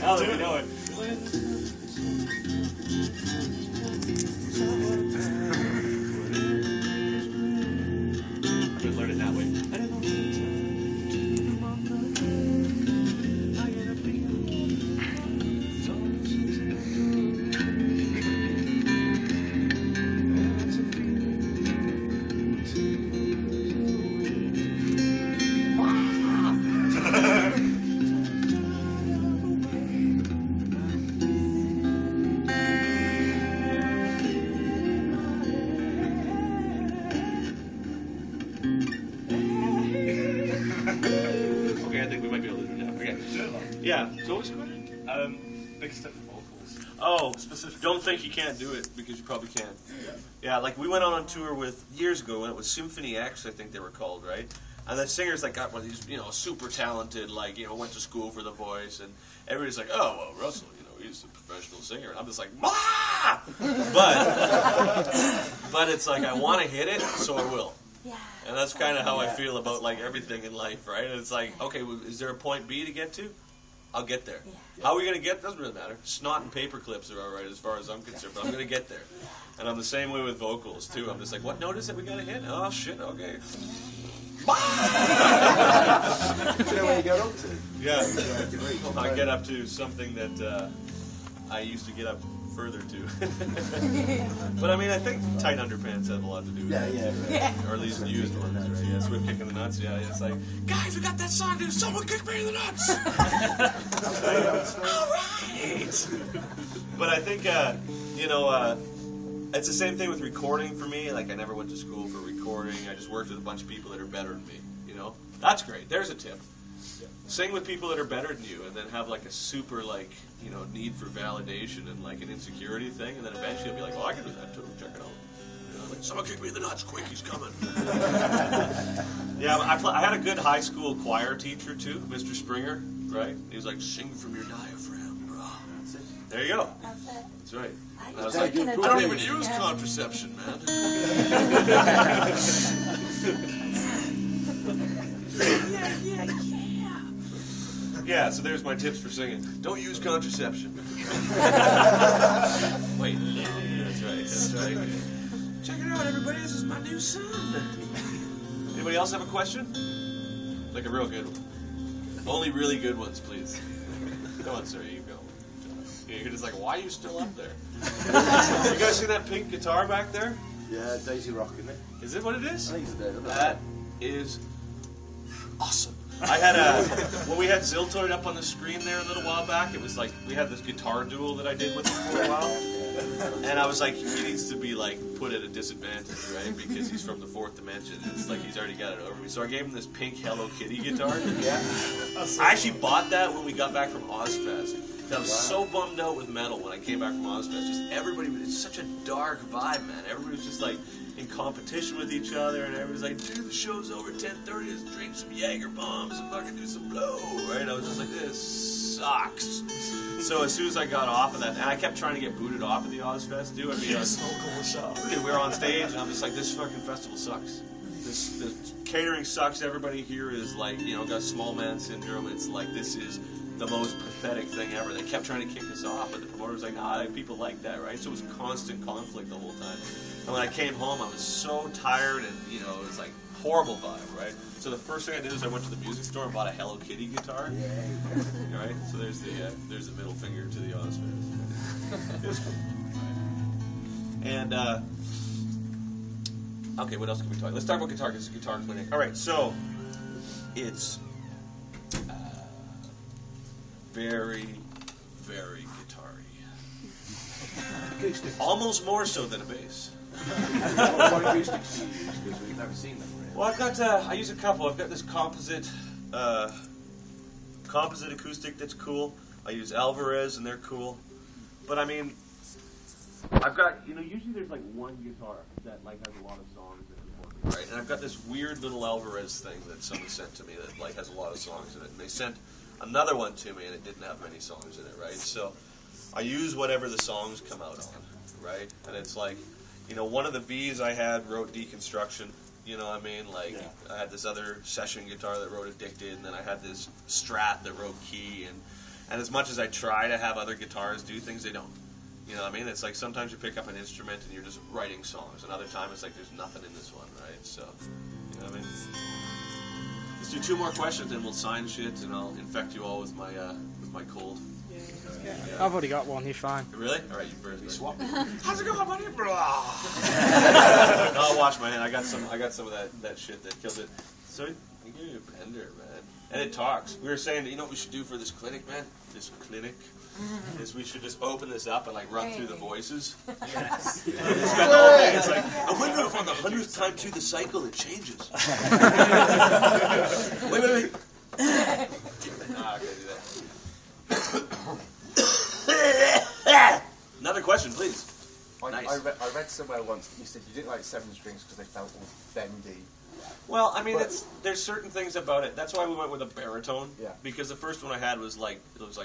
Now that we know it. I could learn it that way. Yeah, so what's going on? Biggest tip for vocals. Oh, specific. Don't think you can't do it, because you probably can. Yeah, like we went on tour with, years ago, when it was Symphony X, I think they were called, right? And the singers like got one of these, super talented, like, went to school for the voice, and everybody's like, oh, well, Russell, he's a professional singer. And I'm just like, "Wah!" But it's like, I want to hit it, so I will. Yeah. And that's kind of how I feel about, like, everything in life, right? And it's like, okay, is there a point B to get to? I'll get there. Yeah. How are we going to get? Doesn't really matter. Snot and paper clips are all right as far as I'm concerned, but I'm going to get there. And I'm the same way with vocals, too. I'm just like, what note is it we got to hit? Oh, shit, okay. Do you know where you get up to? Yeah. I get up to something that I used to get up further to. But I mean, I think tight underpants have a lot to do with it. Yeah. Or at least used ones, right? Yeah, Swift kicking the nuts. Yeah, it's like, guys, we got that song, dude. Someone kick me in the nuts. All right. But I think, it's the same thing with recording for me. Like, I never went to school for recording. I just worked with a bunch of people that are better than me. That's great. There's a tip. Sing with people that are better than you, and then have like a super need for validation and like an insecurity thing, and then eventually you'll be like, oh, I can do that too. Check it out. Like, someone kick me in the nuts, quick, he's coming. Yeah, I had a good high school choir teacher too, Mr. Springer, right? He was like, sing from your diaphragm, bro. That's it. There you go. That's it. That's right. I was like, I don't even use contraception, man. Yeah, so there's my tips for singing. Don't use contraception. Wait, that's right. Check it out, everybody. This is my new son. Anybody else have a question? Like a real good one. Only really good ones, please. Come on, sir. You go. You're just like, why are you still up there? You guys see that pink guitar back there? Yeah, Daisy rocking it. Is it what it is? I think it's a bit. That is awesome. I had when we had Ziltoid up on the screen there a little while back, it was like, we had this guitar duel that I did with him for a while. And I was like, he needs to be like put at a disadvantage, right? Because he's from the fourth dimension. It's like he's already got it over me. So I gave him this pink Hello Kitty guitar. Yeah. I actually bought that when we got back from Ozfest. I was so bummed out with metal when I came back from Ozfest. Just everybody, it's such a dark vibe, man. Everybody was just like in competition with each other, and everybody's like, dude, the show's over 10:30, let's drink some Jaeger bombs and fucking do some blow, right? I was just like, this sucks. So as soon as I got off of that, and I kept trying to get booted off of the Ozfest, dude. I mean, dude, we were on stage, and I'm just like, this fucking festival sucks. This catering sucks. Everybody here is like, got small man syndrome. It's like, this is the most pathetic thing ever. They kept trying to kick us off, but the promoter was like, nah, people like that, right? So it was constant conflict the whole time. And when I came home, I was so tired, and, it was like horrible vibe, right? So the first thing I did is I went to the music store and bought a Hello Kitty guitar. Yeah. Right? So there's the middle finger to the Ozfest. It was cool. And, okay, what else can we talk? Let's talk about guitar, because it's Guitar Clinic. All right, so it's very, very guitar-y. Almost more so than a bass. What acoustics do you use? Because we've never seen them. Really. Well, I use a couple. I've got this composite acoustic that's cool. I use Alvarez, and they're cool. But I mean, I've got, usually there's like one guitar that like has a lot of songs in it, right? And I've got this weird little Alvarez thing that someone sent to me that like has a lot of songs in it. And they sent another one to me, and it didn't have many songs in it, right? So I use whatever the songs come out on, right? And it's like, one of the V's I had wrote Deconstruction, You know what I mean? Like, I had this other session guitar that wrote Addicted, and then I had this Strat that wrote Key, and as much as I try to have other guitars do things, they don't. You know what I mean? It's like sometimes you pick up an instrument and you're just writing songs, and other times it's like there's nothing in this one, right? So, you know what I mean? Let's do 2 more questions, and we'll sign shit, and I'll infect you all with my cold. Yeah. I've already got one. You're fine. Really? All right, you first. Swap. How's it going, buddy? No, I'll wash my hand. I got some of that shit that kills it. So I give you a blender, man. And it talks. We were saying, you know what we should do for this clinic, man? This clinic is we should just open this up and like run through the voices. Yes. And spend the whole thing. It's like, I wonder if on the 100th time through the cycle it changes. Wait. I gotta do that. Another question, please. Nice. I read somewhere once that you said you didn't like 7 strings because they felt all bendy. Well, I mean, there's certain things about it. That's why we went with a baritone. Yeah. Because the first one I had was like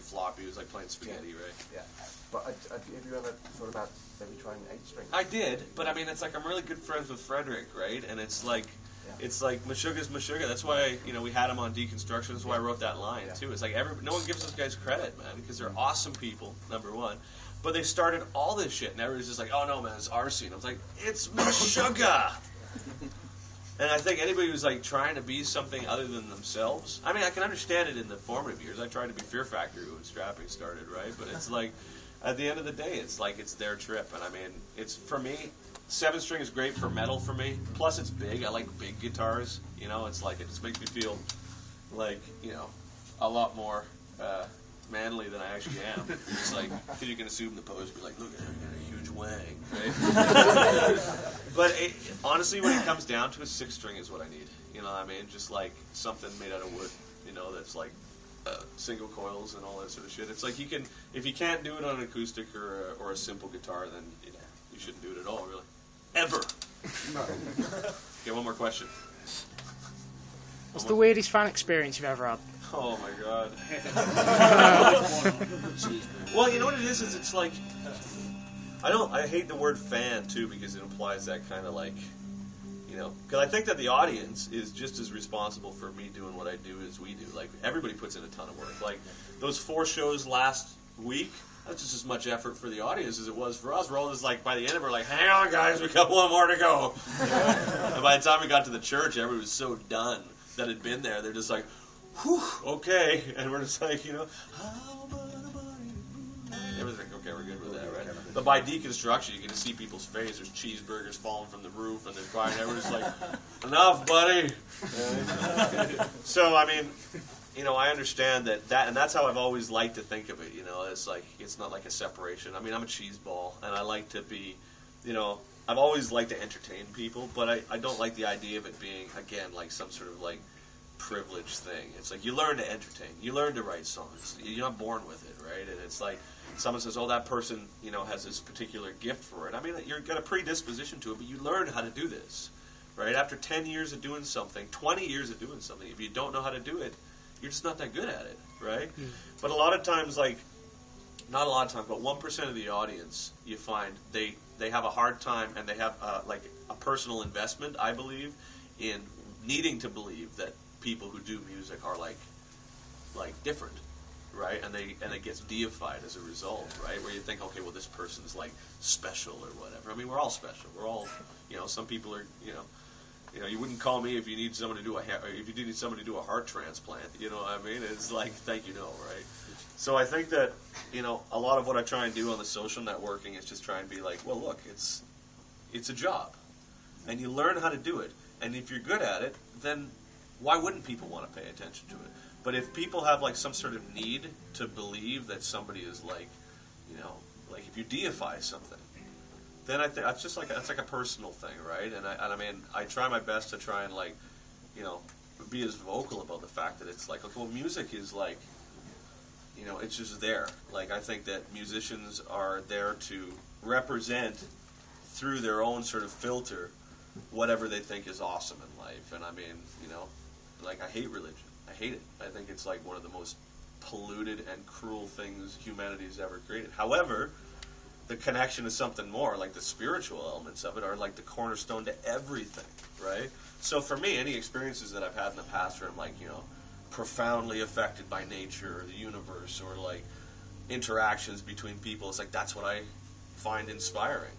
floppy. It was like playing spaghetti, right? Yeah. But have you ever thought about maybe trying 8 strings? I did, but I mean, it's like I'm really good friends with Frederick, right? And it's like. Yeah. It's like Meshuggah's Meshuggah. That's why we had him on Deconstruction. That's why I wrote that line too. It's like no one gives those guys credit, man, because they're awesome people. Number one, but they started all this shit, and everybody's just like, "Oh no, man, it's our scene." I was like, "It's Meshuggah." And I think anybody who's like trying to be something other than themselves. I mean, I can understand it in the formative years. I tried to be Fear Factory when strapping started, right? But it's like, at the end of the day, it's like it's their trip, and I mean, it's for me. 7-string is great for metal for me. Plus, it's big. I like big guitars. It's like it just makes me feel like a lot more manly than I actually am. It's like because you can assume the pose, be like, look, I got a huge wang, right? But honestly, when it comes down to it, 6-string is what I need. You know what I mean? Just like something made out of wood. That's like single coils and all that sort of shit. It's like if you can't do it on an acoustic or a simple guitar, then you shouldn't do it at all, really. Ever. Okay, one more question. What's the weirdest fan experience you've ever had? Oh my god. Well, you know what it is it's like I hate the word fan too because it implies that kind of like because I think that the audience is just as responsible for me doing what I do as we do. Like everybody puts in a ton of work. Like those 4 shows last week. That's just as much effort for the audience as it was for us. We're all just like, by the end of it, we're like, hang on, guys, we got one more to go. And by the time we got to the church, everybody was so done that had been there. They're just like, whew, okay. And we're just like, everything, okay, we're good with that, right? But by deconstruction, you can just see people's face. There's cheeseburgers falling from the roof, and they're crying. Everybody's like, enough, buddy. So, I mean... I understand that, and that's how I've always liked to think of it, it's like, it's not like a separation. I mean, I'm a cheese ball, and I like to be, I've always liked to entertain people, but I don't like the idea of it being, again, like some sort of, like, privileged thing. It's like, you learn to entertain. You learn to write songs. You're not born with it, right? And it's like, someone says, oh, that person, has this particular gift for it. I mean, you've got a predisposition to it, but you learn how to do this, right? After 10 years of doing something, 20 years of doing something, if you don't know how to do it, you're just not that good at it, right? Mm. But a lot of times, like, not a lot of times, but 1% of the audience, you find they have a hard time, and they have like a personal investment, I believe, in needing to believe that people who do music are like different, right? And it gets deified as a result, right? Where you think, okay, well, this person's like special or whatever. I mean, we're all special. We're all, some people are, you wouldn't call me if you need someone to do a heart transplant. You know what I mean? It's like, thank you, no, right? So I think that, a lot of what I try and do on the social networking is just try and be like, well, look, it's a job, and you learn how to do it. And if you're good at it, then why wouldn't people want to pay attention to it? But if people have like some sort of need to believe that somebody is like, like if you deify something, then I think that's like a personal thing, right? And I mean, I try my best to try and like, be as vocal about the fact that it's like, okay, well, music is like, it's just there. Like, I think that musicians are there to represent through their own sort of filter whatever they think is awesome in life. And I mean, like, I hate religion. I hate it. I think it's like one of the most polluted and cruel things humanity's ever created. However, the connection to something more, like the spiritual elements of it, are like the cornerstone to everything, right? So for me, any experiences that I've had in the past where I'm like, profoundly affected by nature or the universe or like interactions between people, it's like that's what I find inspiring.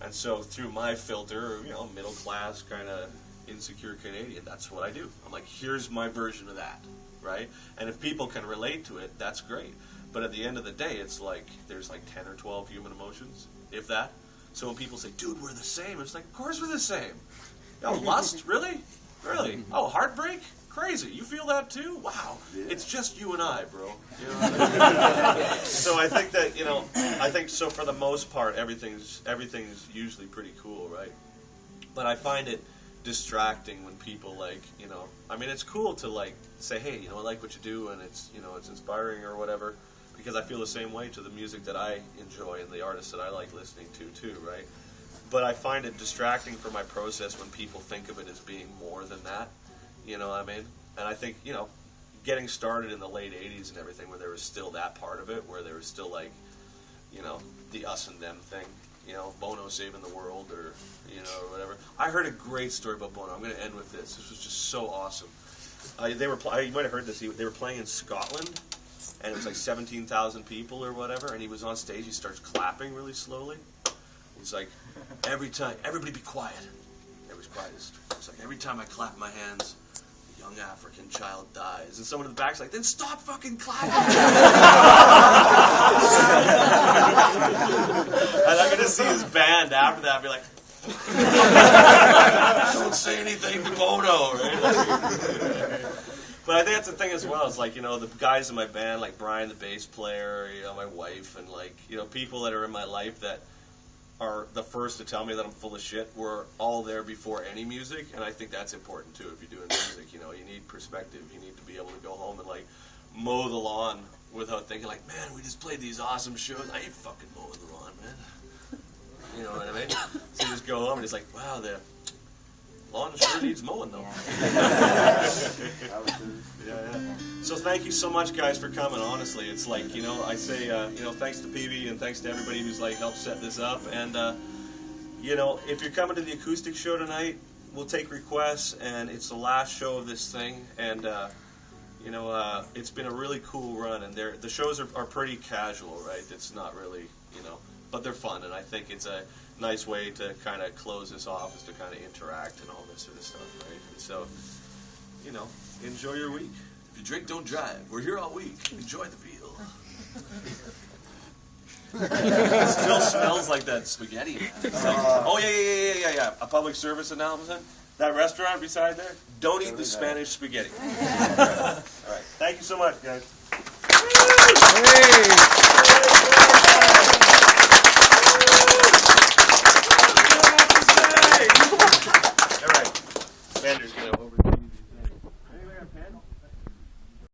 And so through my filter, middle class kind of insecure Canadian, that's what I do. I'm like, here's my version of that, right? And if people can relate to it, that's great. But at the end of the day, it's like there's like 10 or 12 human emotions, if that. So when people say, dude, we're the same, it's like, of course we're the same. Oh, lust? Really? Really? Oh, heartbreak? Crazy. You feel that too? Wow. Yeah. It's just you and I, bro. You know what I mean? So I think that, I think so for the most part, everything's usually pretty cool, right? But I find it distracting when people it's cool to like say, hey, I like what you do and it's inspiring or whatever, because I feel the same way to the music that I enjoy and the artists that I like listening to too, right? But I find it distracting for my process when people think of it as being more than that. You know what I mean? And I think, getting started in the late 80s and everything, where there was still that part of it, where there was still like, the us and them thing, Bono saving the world or, or whatever. I heard a great story about Bono. I'm going to end with this. This was just so awesome. You might have heard this. They were playing in Scotland, and it was like 17,000 people or whatever, and he was on stage. He starts clapping really slowly. He's like, everybody be quiet. Everybody's quiet. It's like, every time I clap my hands, a young African child dies. And someone in the back's like, then stop fucking clapping. And I'm going to see his band after that be like, don't say anything to Bono, right? But I think that's the thing as well. It's like, the guys in my band, like Brian, the bass player, my wife, and like, people that are in my life that are the first to tell me that I'm full of shit were all there before any music, and I think that's important too. If you're doing music, you need perspective. You need to be able to go home and like mow the lawn without thinking like, man, we just played these awesome shows. I ain't fucking mowing the lawn, man. You know what I mean? So you just go home and it's like, wow, the lawn sure needs mowing though. Yeah. So thank you so much, guys, for coming. Honestly, it's like, I say, thanks to PB and thanks to everybody who's like helped set this up. And if you're coming to the acoustic show tonight, we'll take requests, and it's the last show of this thing. And it's been a really cool run, and the shows are pretty casual, right? It's not really, but they're fun, and I think it's a nice way to kind of close this off, is to kind of interact and all this sort of stuff, right? And so, enjoy your week. If you drink, don't drive. We're here all week. Enjoy the meal. It still smells like that spaghetti. Oh, yeah. A public service announcement. That restaurant beside there, don't eat the Spanish spaghetti. All right. Thank you so much, guys. Hey.